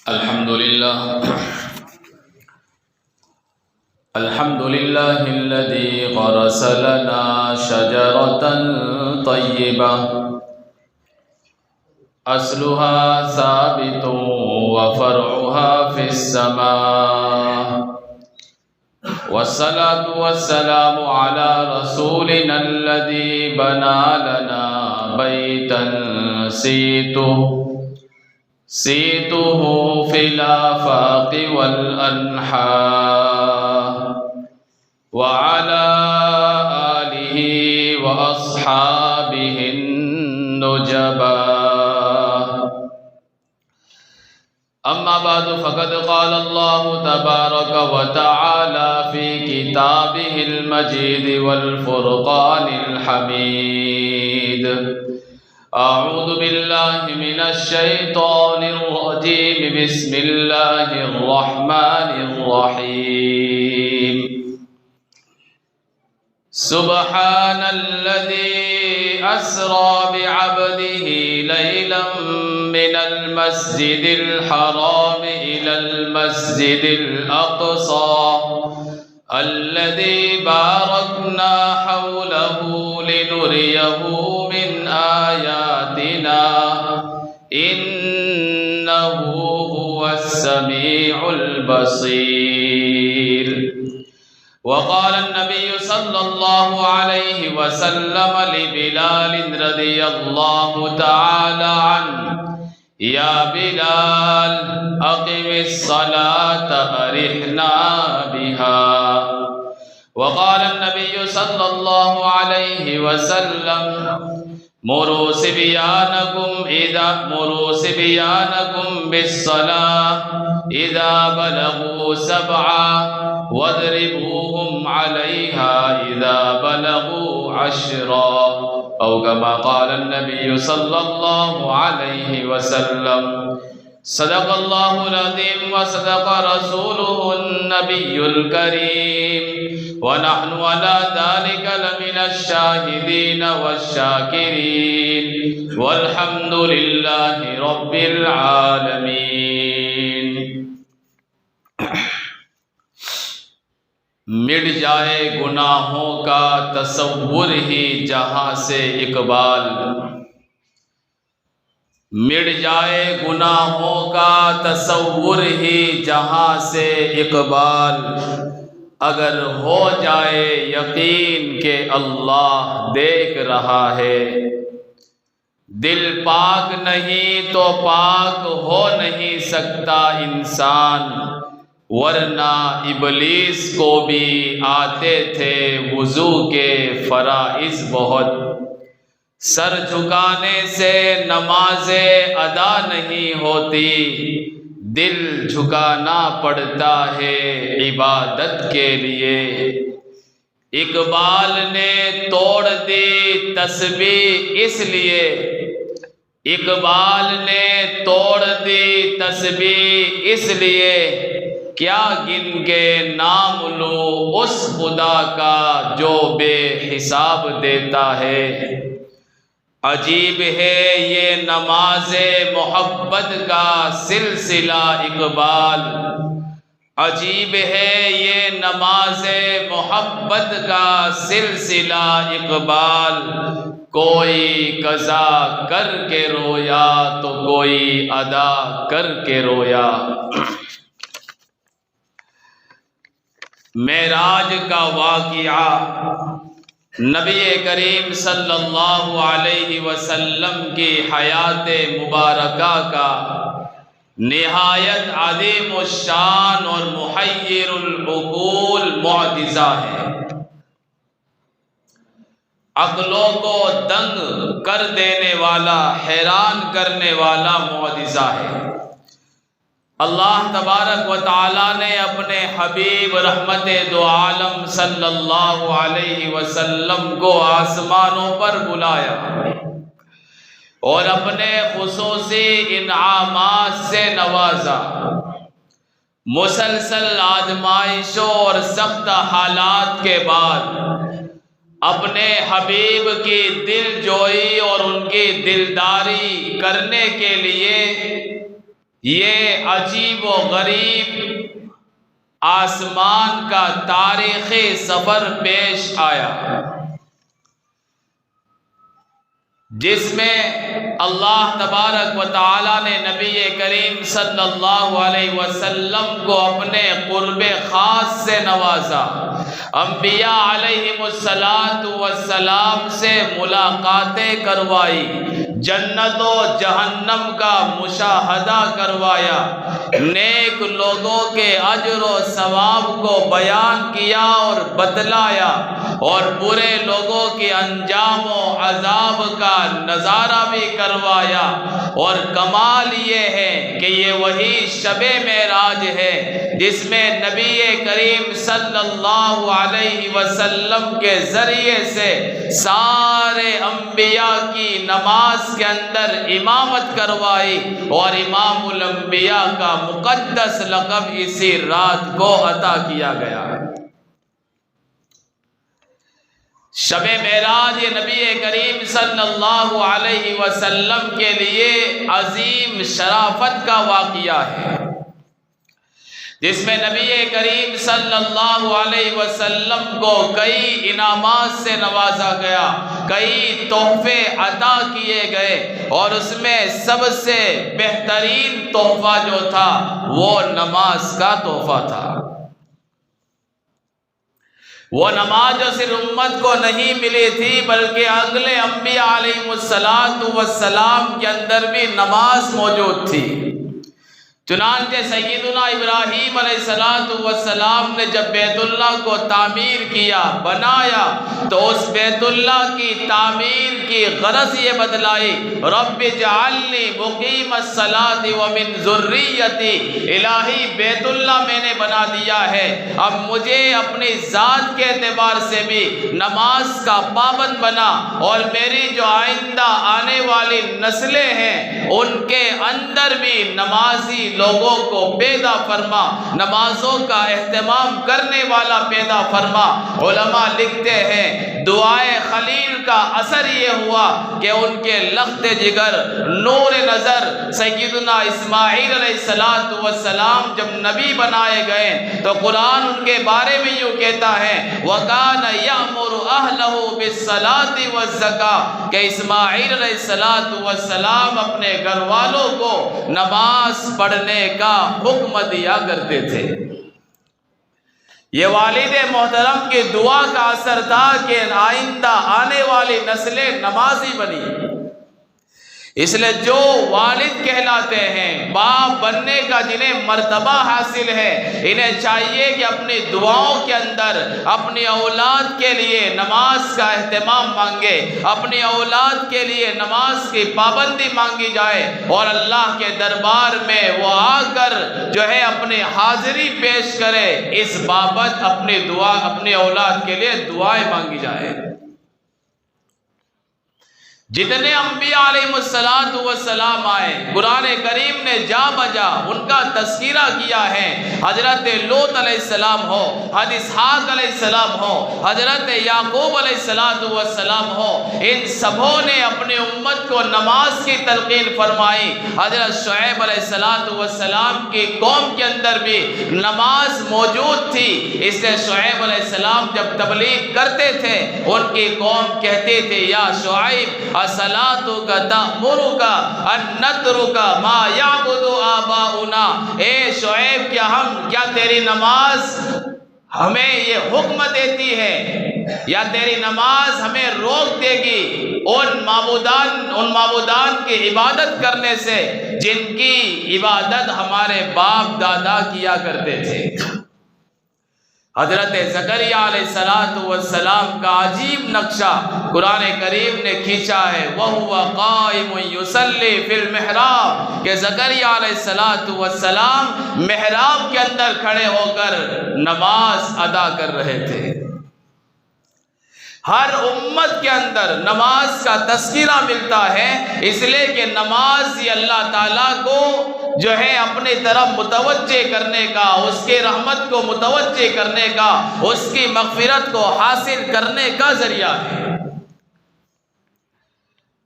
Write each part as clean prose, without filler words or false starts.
الحمد لله الذي غرس لنا شجرة طيبة أصلها ثابت وفرعها في السماء، والصلاة والسلام على رسولنا الذي بنى لنا بيتا سيته في الآفاق والأنحاء، وعلى آله وأصحابه النجباء. أما بعد، فقد قال الله تبارك وتعالى في كتابه المجيد والفرقان الحميد: أعوذ بالله من الشيطان الرجيم، بسم الله الرحمن الرحيم. سبحان الذي أسرى بعبده ليلا من المسجد الحرام إلى المسجد الأقصى الذي باركنا حوله لنريه من آياتنا إنه هو السميع البصير. وقال النبي صلى الله عليه وسلم لبلال رضي الله تعالى عنه: يا بلال أقم الصلاة أرحنا بها. وقال النبي صلى الله عليه وسلم: مروا صبيانكم بالصلاة إذا بلغوا 7 واضربوهم عليها إذا بلغوا 10، أو كما قال النبي صلى الله عليه وسلم. صدق الله العظيم وصدق رسوله النبي الكريم، ونحن على ذلك لمن الشاهدين والشاكرين، والحمد لله رب العالمين. مٹ جائے گناہوں کا تصور ہی جہاں سے اقبال، مٹ جائے گناہوں کا تصور ہی جہاں سے اقبال، اگر ہو جائے یقین کہ اللہ دیکھ رہا ہے. دل پاک نہیں تو پاک ہو نہیں سکتا انسان، ورنہ ابلیس کو بھی آتے تھے وضو کے فرائض بہت. سر جھکانے سے نماز ادا نہیں ہوتی، دل جھکانا پڑتا ہے عبادت کے لیے. اقبال نے توڑ دی تسبیح اس لیے، اقبال نے توڑ دی تسبیح اس لیے، کیا گن کے نام لوں اس خدا کا جو بے حساب دیتا ہے. عجیب ہے یہ نماز محبت کا سلسلہ اقبال، عجیب ہے یہ نماز محبت کا سلسلہ اقبال. کوئی قضا کر کے رویا تو کوئی ادا کر کے رویا. معراج کا واقعہ نبی کریم صلی اللہ علیہ وسلم کی حیات مبارکہ کا نہایت عظیم الشان اور محیر العقول معجزہ ہے، عقلوں کو دنگ کر دینے والا، حیران کرنے والا معجزہ ہے. اللہ تبارک و تعالیٰ نے اپنے حبیب رحمت دو عالم صلی اللہ علیہ وسلم کو آسمانوں پر بلایا اور اپنے خصوصی انعامات سے نوازا. مسلسل آزمائشوں اور سخت حالات کے بعد اپنے حبیب کی دل جوئی اور ان کی دلداری کرنے کے لیے یہ عجیب و غریب آسمان کا تاریخی سفر پیش آیا، جس میں اللہ تبارک و تعالی نے نبی کریم صلی اللہ علیہ وسلم کو اپنے قرب خاص سے نوازا، انبیاء علیہم السلام سے ملاقاتیں کروائی، جنت و جہنم کا مشاہدہ کروایا، نیک لوگوں کے اجر و ثواب کو بیان کیا اور بتلایا، اور برے لوگوں کے انجام و عذاب کا نظارہ بھی کروایا۔ اور کمال یہ ہے کہ یہ وہی شب معراج ہے جس میں نبی کریم صلی اللہ علیہ وسلم کے ذریعے سے سارے انبیاء کی نماز کے اندر امامت کروائی، اور امام الانبیاء کا مقدس لقب اسی رات کو عطا کیا گیا۔ شب معراج یہ نبی کریم صلی اللہ علیہ وسلم کے لیے عظیم شرافت کا واقعہ ہے، جس میں نبی کریم صلی اللہ علیہ وسلم کو کئی انعامات سے نوازا گیا، کئی تحفے عطا کیے گئے، اور اس میں سب سے بہترین تحفہ جو تھا وہ نماز کا تحفہ تھا۔ وہ نماز جو صرف امت کو نہیں ملی تھی بلکہ اگلے انبیاء علیہ السلام کے اندر بھی نماز موجود تھی۔ چنانچہ سیدنا ابراہیم علیہ السلام نے جب بیت اللہ کو تعمیر کیا، بنایا، تو اس بیت اللہ کی تعمیر کی غرض یہ بتلائی، رب اجعلنی مقیم الصلاۃ ومن ذریتی، الہی بیت اللہ میں نے بنا دیا ہے، اب مجھے اپنی ذات کے اعتبار سے بھی نماز کا پابند بنا، اور میری جو آئندہ آنے والی نسلیں ہیں ان کے اندر بھی نمازی لوگوں کو پیدا فرما، نمازوں کا اہتمام کرنے والا پیدا فرما۔ علماء لکھتے ہیں دعائے خلیل کا اثر یہ ہوا کہ ان کے لخت جگر، نور نظر سیدنا اسماعیل علیہ السلام جب نبی بنائے گئے تو قرآن ان کے بارے میں یوں کہتا ہے وَكَانَ يَأْمُرُ أَهْلَهُ بِالصَّلَاةِ وَالزَّكَاةِ، کہ اسماعیل علیہ السلام اپنے گھر والوں کو نماز پڑھنے کا حکم دیا کرتے تھے۔ یہ والد محترم کی دعا کا اثر تھا کہ آئندہ آنے والی نسلیں نمازی بنی۔ اس لیے جو والد کہلاتے ہیں، باپ بننے کا جنہیں مرتبہ حاصل ہے، انہیں چاہیے کہ اپنی دعاؤں کے اندر اپنی اولاد کے لیے نماز کا اہتمام مانگے، اپنی اولاد کے لیے نماز کی پابندی مانگی جائے، اور اللہ کے دربار میں وہ آ کر جو ہے اپنی حاضری پیش کرے، اس بابت اپنی اولاد کے لیے دعائیں مانگی جائے۔ جتنے انبیاء علیہ السلام آئے، قرآن کریم نے جا بجا ان کا تذکرہ کیا ہے۔ حضرت لوط علیہ السلام ہو، حضرت اسحاق علیہ السلام ہو، حضرت یعقوب علیہ السلام ہو، ان سبوں نے اپنی امت کو نماز کی تلقین فرمائی۔ حضرت شعیب علیہ السلام کی قوم کے اندر بھی نماز موجود تھی، اس لیے شعیب علیہ السلام جب تبلیغ کرتے تھے ان کی قوم کہتے تھے یا شعیب الصلاۃ تأمرک ان نترک ما یعبد آباؤنا، اے شعیب کیا تیری نماز ہمیں یہ حکم دیتی ہے یا تیری نماز ہمیں روک دے گی ان معبودان کی عبادت کرنے سے جن کی عبادت ہمارے باپ دادا کیا کرتے تھے۔ حضرت زکریا علیہ السلام کا عجیب نقشہ قرآن کریم نے کھینچا ہے، وَهُوَ قَائِمٌ يُصَلِّي فِي الْمِحْرَابِ، کہ زکریا علیہ السلام محراب کے اندر کھڑے ہو کر نماز ادا کر رہے تھے۔ ہر امت کے اندر نماز کا تذکرہ ملتا ہے، اس لیے کہ نماز یہ اللہ تعالیٰ کو جو ہے اپنی طرف متوجہ کرنے کا، اس کی رحمت کو متوجہ کرنے کا، اس کی مغفرت کو حاصل کرنے کا ذریعہ ہے۔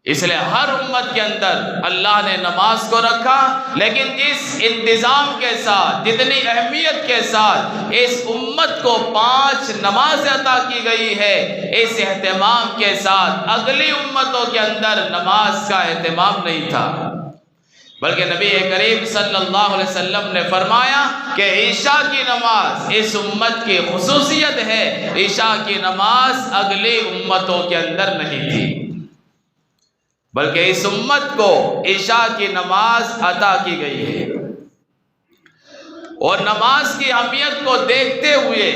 اس لیے ہر امت کے اندر اللہ نے نماز کو رکھا، لیکن جس انتظام کے ساتھ، جتنی اہمیت کے ساتھ اس امت کو 5 نمازیں عطا کی گئی ہے، اس اہتمام کے ساتھ اگلی امتوں کے اندر نماز کا اہتمام نہیں تھا، بلکہ نبی کریم صلی اللہ علیہ وسلم نے فرمایا کہ عشاء کی نماز اس امت کی خصوصیت ہے، عشاء کی نماز اگلی امتوں کے اندر نہیں تھی، بلکہ اس امت کو عشاء کی نماز عطا کی گئی ہے۔ اور نماز کی اہمیت کو دیکھتے ہوئے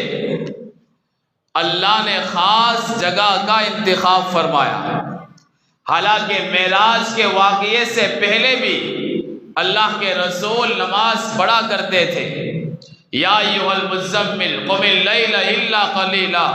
اللہ نے خاص جگہ کا انتخاب فرمایا۔ حالانکہ معراج کے واقعے سے پہلے بھی اللہ کے رسول نماز پڑھا کرتے تھے۔ یا ایھا المزمل قم اللیل الا قلیلا،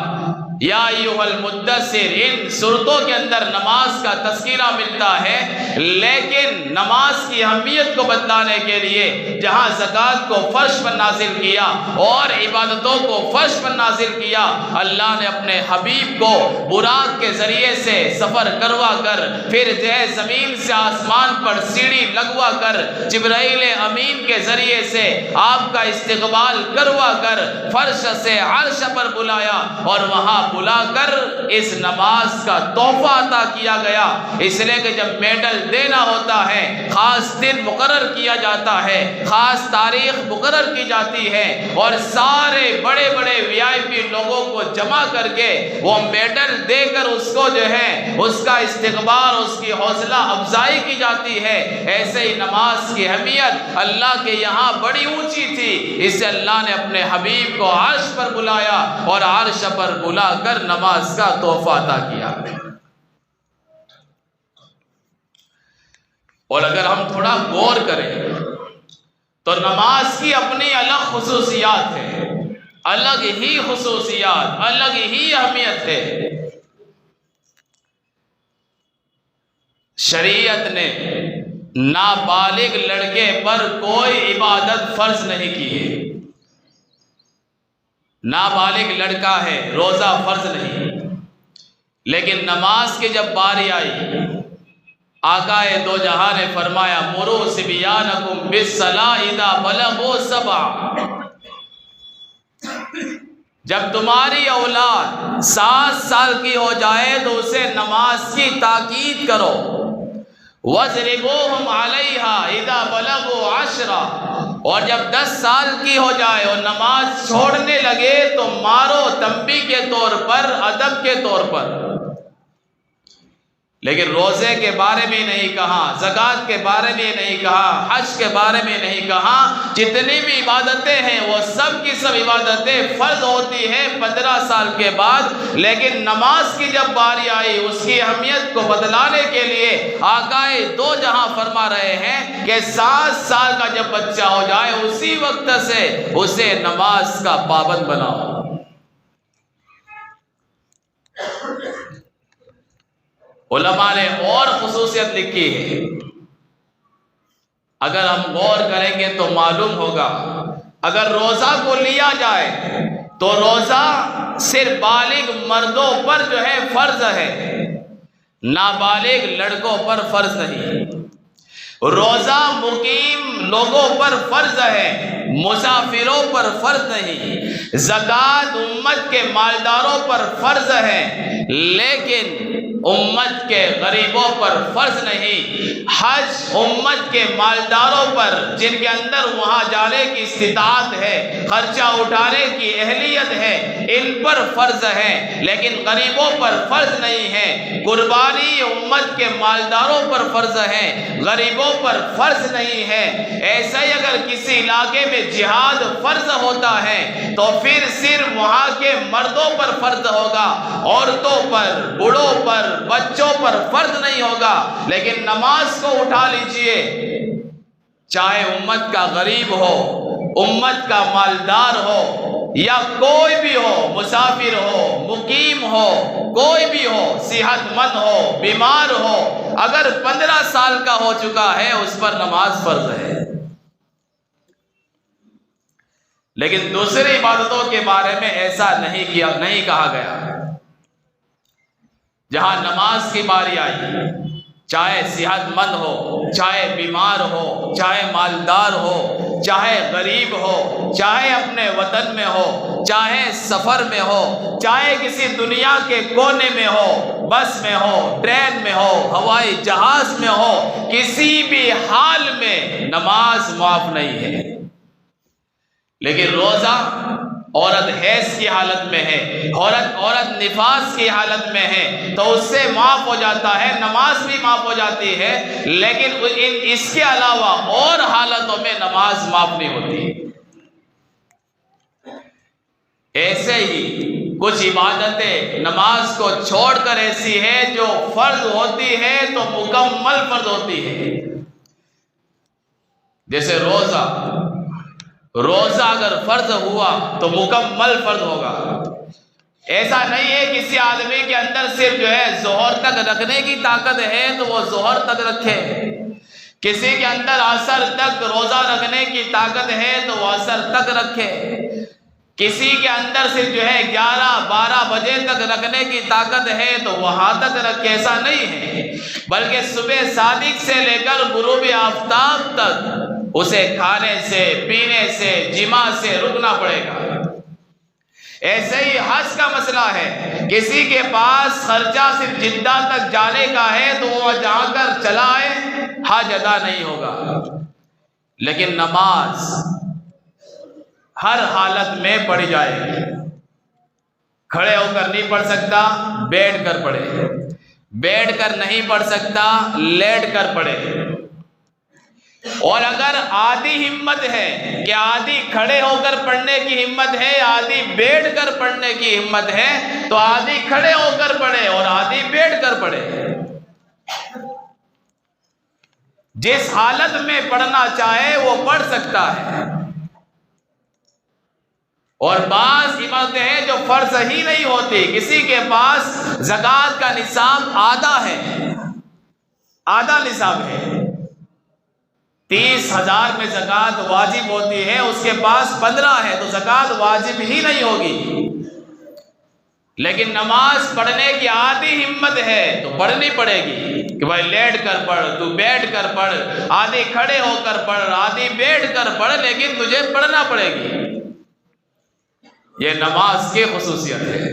یا ایھا المدثر، ان صورتوں کے اندر نماز کا تذکرہ ملتا ہے، لیکن نماز کی اہمیت کو بتلانے کے لیے جہاں زکوٰۃ کو فرش پر نازل کیا اور عبادتوں کو فرش پر نازل کیا، اللہ نے اپنے حبیب کو براق کے ذریعے سے سفر کروا کر، پھر زمین سے آسمان پر سیڑھی لگوا کر، جبرائیل امین کے ذریعے سے آپ کا استقبال کروا کر فرش سے عرش پر بلایا، اور وہاں بلا کر اس نماز کا تحفہ عطا کیا گیا۔ اس لیے کہ جب میڈل دینا ہوتا ہے، خاص دن مقرر کیا جاتا ہے، خاص تاریخ مقرر کی جاتی ہے، اور سارے بڑے بڑے VIP لوگوں کو جمع کر کے وہ میڈل دے کر اس کو جو ہے اس کا استقبال، اس کی حوصلہ افزائی کی جاتی ہے، ایسے ہی نماز کی اہمیت اللہ کے یہاں بڑی اونچی تھی، اس سے اللہ نے اپنے حبیب کو عرش پر بلایا اور عرش پر بلا کر نماز کا تحفہ عطا کیا۔ اور اگر ہم تھوڑا غور کریں تو نماز کی اپنی الگ خصوصیات ہے، الگ ہی خصوصیات، الگ ہی اہمیت ہے۔ شریعت نے نابالغ لڑکے پر کوئی عبادت فرض نہیں کی ہے۔ نابالغ لڑکا ہے، روزہ فرض نہیں، لیکن نماز کی جب باری آئی، آقا دو جہاں نے فرمایا مروا صبیانکم بالصلاۃ اذا بلغوا 7، جب تمہاری اولاد 7 سال کی ہو جائے تو اسے نماز کی تاکید کرو، وَاضْرِبُوهُمْ عَلَيْهَا اِذَا بَلَغُوا 10، اور جب 10 سال کی ہو جائے اور نماز چھوڑنے لگے تو مارو، تنبیہ کے طور پر، ادب کے طور پر۔ لیکن روزے کے بارے میں نہیں کہا، زکوٰۃ کے بارے میں نہیں کہا، حج کے بارے میں نہیں کہا، جتنی بھی عبادتیں ہیں وہ سب کی سب عبادتیں فرض ہوتی ہیں 15 سال کے بعد، لیکن نماز کی جب باری آئی اس کی اہمیت کو بتلانے کے لیے آقا دو جہاں فرما رہے ہیں کہ 7 سال کا جب بچہ ہو جائے اسی وقت سے اسے نماز کا پابند بناؤ۔ علماء نے اور خصوصیت لکھی ہے، اگر ہم غور کریں گے تو معلوم ہوگا، اگر روزہ کو لیا جائے تو روزہ صرف بالغ مردوں پر جو ہے فرض ہے، نابالغ لڑکوں پر فرض نہیں۔ روزہ مقیم لوگوں پر فرض ہے، مسافروں پر فرض نہیں۔ زکوٰۃ امت کے مالداروں پر فرض ہے، لیکن امت کے غریبوں پر فرض نہیں۔ حج امت کے مالداروں پر، جن کے اندر وہاں جانے کی استطاعت ہے، خرچہ اٹھانے کی اہلیت ہے، ان پر فرض ہے، لیکن غریبوں پر فرض نہیں ہے۔ قربانی امت کے مالداروں پر فرض ہے، غریبوں پر فرض نہیں ہے۔ ایسا ہی اگر کسی علاقے میں جہاد فرض ہوتا ہے تو پھر صرف وہاں کے مردوں پر فرض ہوگا، عورتوں پر، بوڑھوں پر، بچوں پر فرض نہیں ہوگا۔ لیکن نماز کو اٹھا لیجئے، چاہے امت کا غریب ہو، امت کا مالدار ہو، یا کوئی بھی ہو، مسافر ہو، مقیم ہو، کوئی بھی ہو، صحت مند ہو، بیمار ہو، اگر 15 سال کا ہو چکا ہے اس پر نماز فرض ہے۔ لیکن دوسری عبادتوں کے بارے میں ایسا نہیں کہا گیا۔ جہاں نماز کی باری آئی، چاہے صحت مند ہو، چاہے بیمار ہو، چاہے مالدار ہو، چاہے غریب ہو، چاہے اپنے وطن میں ہو، چاہے سفر میں ہو، چاہے کسی دنیا کے کونے میں ہو، بس میں ہو، ٹرین میں ہو، ہوائی جہاز میں ہو، کسی بھی حال میں نماز معاف نہیں ہے۔ لیکن روزہ عورت حیض کی حالت میں ہے، عورت نفاس کی حالت میں ہے تو اس سے معاف ہو جاتا ہے، نماز بھی معاف ہو جاتی ہے، لیکن اس کے علاوہ اور حالتوں میں نماز معاف نہیں ہوتی۔ ایسے ہی کچھ عبادتیں نماز کو چھوڑ کر ایسی ہے جو فرض ہوتی ہے تو مکمل فرض ہوتی ہے، جیسے روزہ اگر فرض ہوا تو مکمل فرض ہوگا۔ ایسا نہیں ہے کسی آدمی کے اندر صرف جو ہے ظہر تک رکھنے کی طاقت ہے تو وہ ظہر تک رکھے، کسی کے اندر عصر تک روزہ رکھنے کی طاقت ہے تو وہ عصر تک رکھے، کسی کے اندر صرف جو ہے 11-12 بجے تک رکھنے کی طاقت ہے تو وہاں تک رکھے۔ ایسا نہیں ہے، بلکہ صبح صادق سے لے کر غروب آفتاب تک اسے کھانے سے، پینے سے، جماع سے رکنا پڑے گا۔ ایسے ہی حج کا مسئلہ ہے، کسی کے پاس خرچہ صرف جدہ تک جانے کا ہے تو وہ جا کر چلا آئے، حج ادا نہیں ہوگا۔ لیکن نماز ہر حالت میں پڑھی جائے گی، کھڑے ہو کر نہیں پڑھ سکتا بیٹھ کر پڑھے، بیٹھ کر نہیں پڑھ سکتا لیٹ کر پڑھے، اور اگر آدھی ہمت ہے کہ آدھی کھڑے ہو کر پڑھنے کی ہمت ہے، آدھی بیٹھ کر پڑھنے کی ہمت ہے تو آدھی کھڑے ہو کر پڑھے اور آدھی بیٹھ کر پڑھے، جس حالت میں پڑھنا چاہے وہ پڑھ سکتا ہے۔ اور بعض عبادتیں ہیں جو فرض ہی نہیں ہوتی، کسی کے پاس زکوٰۃ کا نصاب آدھا نصاب ہے، 30,000 میں زکوٰۃ واجب ہوتی ہے، اس کے پاس 15 ہے تو زکوٰۃ واجب ہی نہیں ہوگی، لیکن نماز پڑھنے کی آدھی ہمت ہے تو پڑھنی پڑے گی کہ بھائی لیٹ کر پڑھ، تو بیٹھ کر پڑھ، آدھی کھڑے ہو کر پڑھ، آدھی بیٹھ کر پڑھ، لیکن تجھے پڑھنا پڑے گی۔ یہ نماز کی خصوصیت ہے،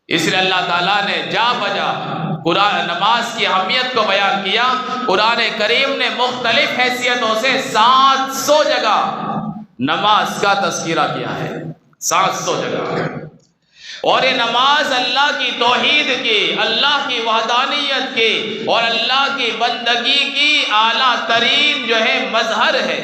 اس لیے اللہ تعالیٰ نے جا بجا قرآن نماز کی اہمیت کو بیان کیا۔ قرآن کریم نے مختلف حیثیتوں سے 700 جگہ نماز کا تذکرہ کیا ہے، 700 جگہ، اور یہ نماز اللہ کی توحید کی، اللہ کی وحدانیت کی اور اللہ کی بندگی کی اعلیٰ ترین جو ہے مظہر ہے۔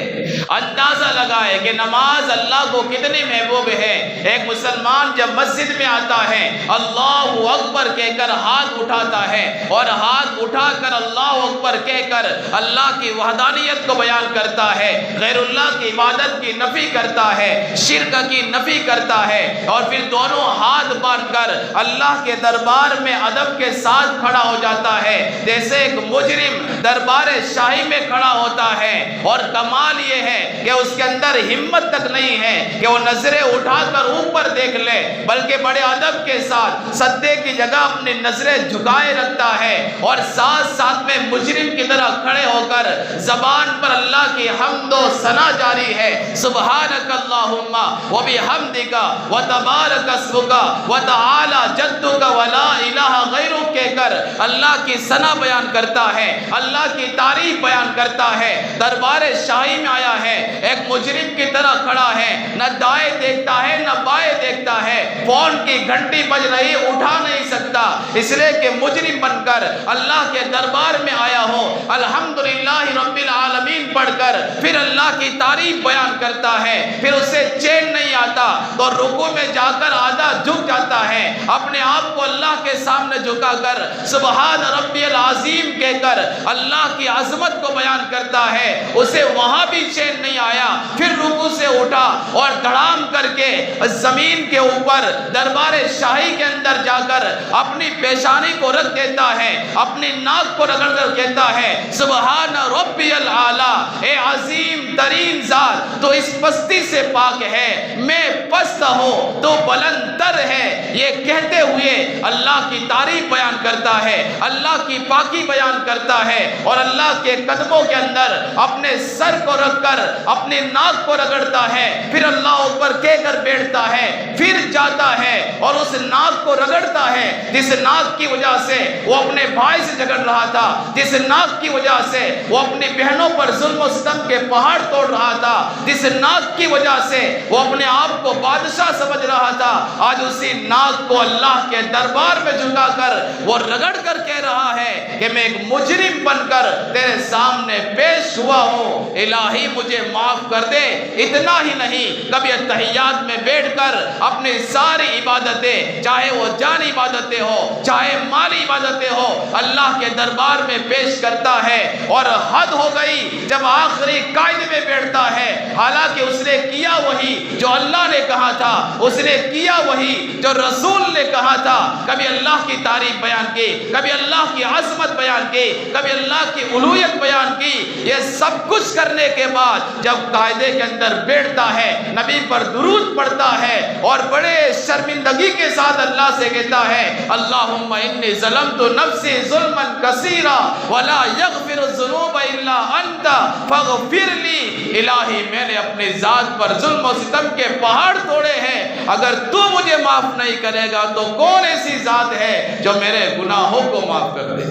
اندازہ لگائے کہ نماز اللہ کو کتنی محبوب ہے۔ ایک مسلمان جب مسجد میں آتا ہے اللہ اکبر کہہ کر ہاتھ اٹھاتا ہے، اور ہاتھ اٹھا کر اللہ اکبر کہہ کر اللہ کی وحدانیت کو بیان کرتا ہے، غیر اللہ کی عبادت کی نفی کرتا ہے، شرک کی نفی کرتا ہے، اور پھر دونوں ہاتھ باندھ کر اللہ کے دربار میں ادب کے ساتھ کھڑا ہو جاتا ہے، جیسے ایک مجرم دربار شاہی میں کھڑا ہوتا ہے۔ اور کمال یہ ہے کہ اس کے اندر ہمت تک نہیں ہے کہ وہ نظریں اٹھا کر اوپر دیکھ لے، بلکہ بڑے ادب کے ساتھ سجدے کی جگہ اپنی نظریں جھکائے رکھتا ہے، اور ساتھ ساتھ میں مجرم کی طرح کھڑے ہو کر زبان پر اللہ کی حمد و ثنا جاری ہے، سبحانک اللہم وبحمدک وتبارک اسمک وتعالی جدک ولا الہ غیرک کہہ کر اللہ کی ثنا بیان کرتا ہے، اللہ کی تعریف بیان کرتا ہے۔ دربار شاہی میں آیا ہے، ایک مجرم کی طرح کھڑا ہے، نہ دائیں دیکھتا ہے نہ بائیں دیکھتا ہے، فون کی گھنٹی بج رہی اٹھا نہیں سکتا، اس لیے کہ مجرم بن کر اللہ کے دربار میں آیا ہو۔ الحمدللہ رب العالمین پڑھ کر پھر اللہ کی تعریف بیان کرتا ہے، پھر اسے چین نہیں آتا تو رکوع میں جا کر آدھا جھک جاتا ہے، اپنے آپ کو اللہ کے سامنے جھکا کر سبحان ربی العظیم کہہ کر اللہ کی عظمت کو بیان کرتا ہے، اسے وہاں بھی چین نہیں آیا، پھر رکوع سے اٹھا اور دھڑام کر کے زمین کے اوپر دربار شاہی کے اندر جا کر اپنی پیشانی کو رکھ دیتا ہے، اپنی ناک کو رگڑ کر کہتا ہے سبحان ربی العالی، اے عظیم ترین ذات تو اس پستی سے پاک ہے، میں پست ہوں تو بلند تر ہے۔ یہ کہتے ہوئے اللہ کی تعریف بیان کرتا ہے، اللہ کی پاکی بیان کرتا ہے، اور اللہ کے قدموں کے اندر اپنے سر کو رکھ کر اپنے ناک کو رگڑتا ہے، پھر اللہ اوپر کہہ کر بیٹھتا ہے، پھر جاتا ہے اور اس ناک کو رگڑتا ہے جس ناک کی وجہ سے وہ اپنے بھائی سے جھگڑ رہا تھا، جس ناک کی وجہ سے وہ اپنی بہنوں پر ظلم و ستم کے پہاڑ توڑ رہا تھا، جس ناک کی وجہ سے وہ اپنے آپ کو بادشاہ سمجھ رہا تھا، آج اسی ناک کو اللہ کے دربار میں جھکا کر وہ رگڑ کر کہہ رہا ہے کہ میں ایک مجرم بن کر تیرے سامنے پیش ہوا ہوں، الہی مجھے معاف کر دے۔ اتنا ہی نہیں، کبھی اتحیات میں بیٹھ کر اپنی ساری عبادتیں، چاہے وہ جانی عبادتیں ہو چاہے مالی عبادتیں ہو، اللہ کے دربار میں پیش کرتا ہے، اور حد ہو گئی جب آخری قائد میں بیٹھتا ہے، حالانکہ اس نے کیا وہی جو اللہ نے کہا تھا، اس نے کیا وہی جو رسول نے کہا تھا، کبھی اللہ کی تعریف بیان کی، کبھی اللہ کی عظمت بیان کی، کبھی اللہ کی الوہیت بیان کی۔ یہ سب کچھ کرنے کے بعد جب قاعدے کے اندر بیٹھتا ہے، نبی پر درود پڑھتا ہے اور بڑے شرمندگی کے ساتھ اللہ سے کہتا ہے اللہم انی ظلمت نفسی ظلما کثیرا ولا یغفر الذنوب الا انت فاغفر لی، الہی میں نے اپنی ذات پر ظلم و ستم کے پہاڑ توڑے ہیں، اگر تو مجھے معاف نہیں کرے گا تو کون ایسی ذات ہے جو میرے گناہوں کو معاف کر دے۔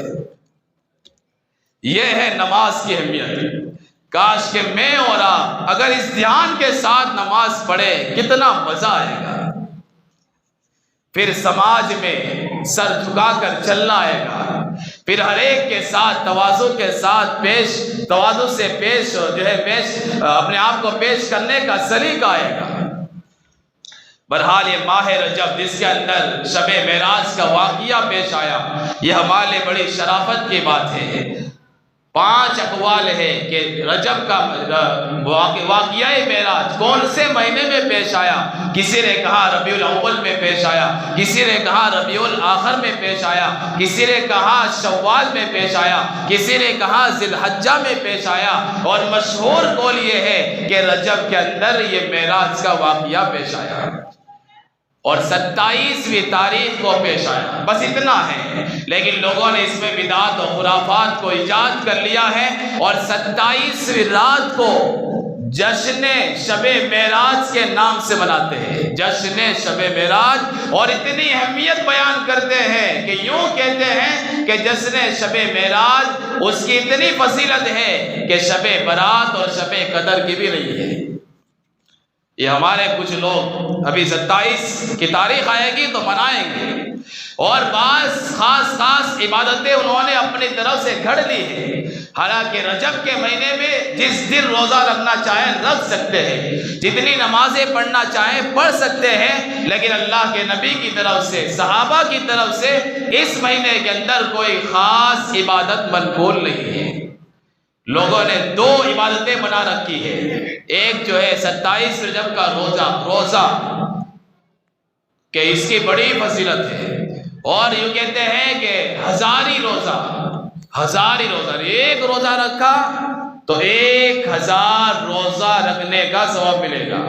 یہ ہے نماز کی اہمیت۔ کاش کہ میں اور آپ اگر اس دھیان کے ساتھ نماز پڑھے، کتنا مزہ آئے گا۔ پھر سماج میں سر جھکا کر چلنا آئے گا، پھر ہر ایک کے ساتھ تواضع کے ساتھ تواضع سے پیش اپنے آپ کو پیش کرنے کا سلیقہ آئے گا۔ بہرحال یہ ماہ رجب جس کے اندر شب معراج کا واقعہ پیش آیا، یہ ہمارے لیے بڑی شرافت کی بات ہے۔ 5 اقوال ہے کہ رجب کا واقعہ معراج کون سے مہینے میں پیش آیا۔ کسی نے کہا ربیع الاول میں پیش آیا، کسی نے کہا ربیع الاخر میں پیش آیا، کسی نے کہا شوال میں پیش آیا، کسی نے کہا ذی الحجہ میں پیش آیا، اور مشہور قول یہ ہے کہ رجب کے اندر یہ معراج کا واقعہ پیش آیا اور 27ویں تاریخ کو پیش آیا۔ بس اتنا ہے، لیکن لوگوں نے اس میں بدعت و خرافات کو ایجاد کر لیا ہے، اور 27ویں رات کو جشن شب معراج کے نام سے مناتے ہیں، جشن شب معراج، اور اتنی اہمیت بیان کرتے ہیں کہ یوں کہتے ہیں کہ جشن شب معراج اس کی اتنی فضیلت ہے کہ شب برات اور شب قدر کی بھی نہیں ہے۔ یہ ہمارے کچھ لوگ ابھی 27 کی تاریخ آئے گی تو منائیں گے، اور بعض خاص عبادتیں انہوں نے اپنی طرف سے گھڑ لی ہیں، حالانکہ رجب کے مہینے میں جس دن روزہ رکھنا چاہیں رکھ سکتے ہیں، جتنی نمازیں پڑھنا چاہیں پڑھ سکتے ہیں، لیکن اللہ کے نبی کی طرف سے، صحابہ کی طرف سے اس مہینے کے اندر کوئی خاص عبادت منقول نہیں ہے۔ لوگوں نے 2 عبادتیں بنا رکھی ہے، ایک جو ہے 27 رجب کا روزہ کہ اس کی بڑی فضیلت ہے، اور یوں کہتے ہیں کہ ہزاری روزہ، ایک روزہ رکھا تو 1000 روزہ رکھنے کا ثواب ملے گا،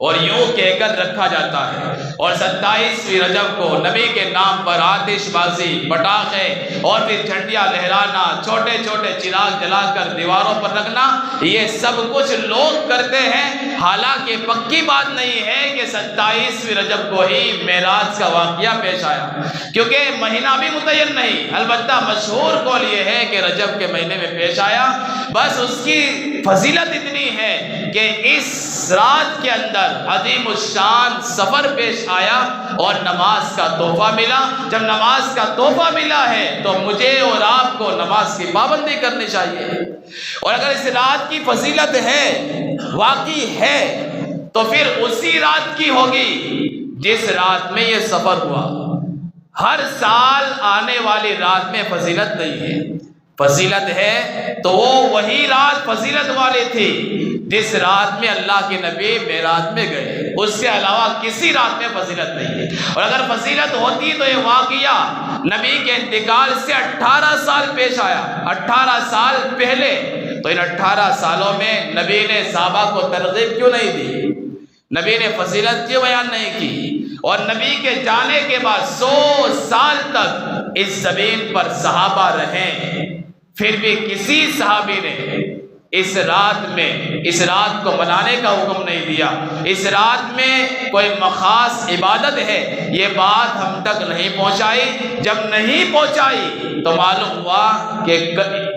اور یوں کہہ کر رکھا جاتا ہے۔ اور 27ویں رجب کو نبی کے نام پر آتش بازی، پٹاخے اور پھر جھنڈیاں لہرانا، چھوٹے چھوٹے چراغ جلا کر دیواروں پر رکھنا، یہ سب کچھ لوگ کرتے ہیں، حالانکہ پکی بات نہیں ہے کہ 27ویں رجب کو ہی معراج کا واقعہ پیش آیا، کیونکہ مہینہ بھی متعین نہیں، البتہ مشہور قول یہ ہے کہ رجب کے مہینے میں پیش آیا۔ بس اس کی فضیلت اتنی ہے کہ اس رات کے اندر عظیم الشان سفر پیش آیا اور نماز کا تحفہ ملا۔ جب نماز کا تحفہ ملا ہے تو مجھے اور آپ کو نماز کی پابندی کرنی چاہیے، اور اگر اس رات کی فضیلت ہے، واقعی ہے، تو پھر اسی رات کی ہوگی جس رات میں یہ سفر ہوا۔ ہر سال آنے والی رات میں فضیلت نہیں ہے، فضیلت ہے تو وہ وہی رات فضیلت والی تھی جس رات میں اللہ کے نبی معراج میں گئے، اس کے علاوہ کسی رات میں فضیلت نہیں ہے۔ اور اگر فضیلت ہوتی تو یہ واقعہ نبی کے انتقال سے 18 سال پیش آیا، 18 سال پہلے تو ان 18 سالوں میں نبی نے صحابہ کو ترغیب کیوں نہیں دی؟ نبی نے فضیلت کیوں بیان نہیں کی؟ اور نبی کے جانے کے بعد 100 سال تک اس زمین پر صحابہ رہے، پھر بھی کسی صحابی نے اس رات کو منانے کا حکم نہیں دیا۔ اس رات میں کوئی خاص عبادت ہے، یہ بات ہم تک نہیں پہنچائی۔ جب نہیں پہنچائی تو معلوم ہوا کہ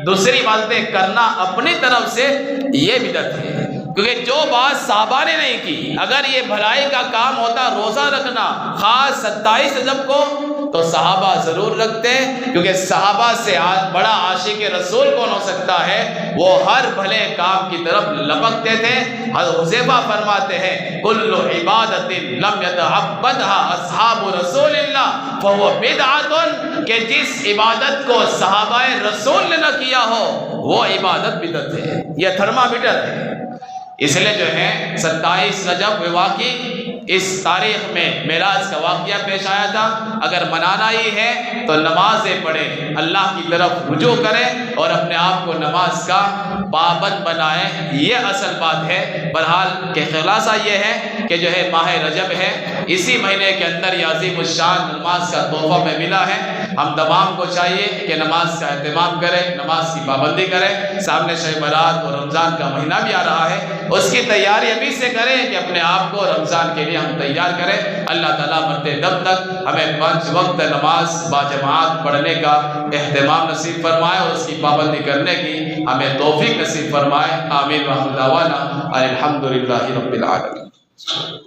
دوسری باتیں کرنا اپنی طرف سے یہ بدعت ہے، کیونکہ جو بات صحابہ نے نہیں کی، اگر یہ بھلائی کا کام ہوتا روزہ رکھنا خاص 27 رجب کو، تو صحابہ ضرور رکھتے، کیونکہ صحابہ سے بڑا عاشق رسول کون ہو سکتا ہے؟ وہ ہر بھلے کام کی طرف لپکتے تھے۔ حضرت حذیفہ فرماتے ہیں کل عبادت لم یتعبدها اصحاب رسول اللہ فهو بدعۃ، کہ جس عبادت کو صحابہ رسول نے نہ کیا ہو وہ عبادت بدعت ہے، یہ تھرمامیٹر ہے۔ اس لیے جو ہے 27 رجب واقعی اس تاریخ میں معراج کا واقعہ پیش آیا تھا۔ اگر منانا ہی ہے تو نمازیں پڑھیں، اللہ کی طرف رجوع کریں اور اپنے آپ کو نماز کا پابند بنائیں، یہ اصل بات ہے۔ بہرحال کہ خلاصہ یہ ہے کہ جو ہے ماہ رجب ہے، اسی مہینے کے اندر یہ عظیم الشان نماز کا تحفہ میں ملا ہے۔ ہم تمام کو چاہیے کہ نماز کا اہتمام کریں، نماز کی پابندی کریں۔ سامنے شب برات اور رمضان کا مہینہ بھی آ رہا ہے، اس کی تیاری ابھی سے کریں کہ اپنے آپ کو رمضان کے لیے ہم تیار کریں۔ اللہ تعالیٰ مرتے دم تک ہمیں 5 وقت نماز باجماعت پڑھنے کا اہتمام نصیب فرمائے اور اس کی پابندی کرنے کی ہمیں توفیق نصیب فرمائے۔ آمین۔ وآخر دعوانا الحمدللہ رب العالمین۔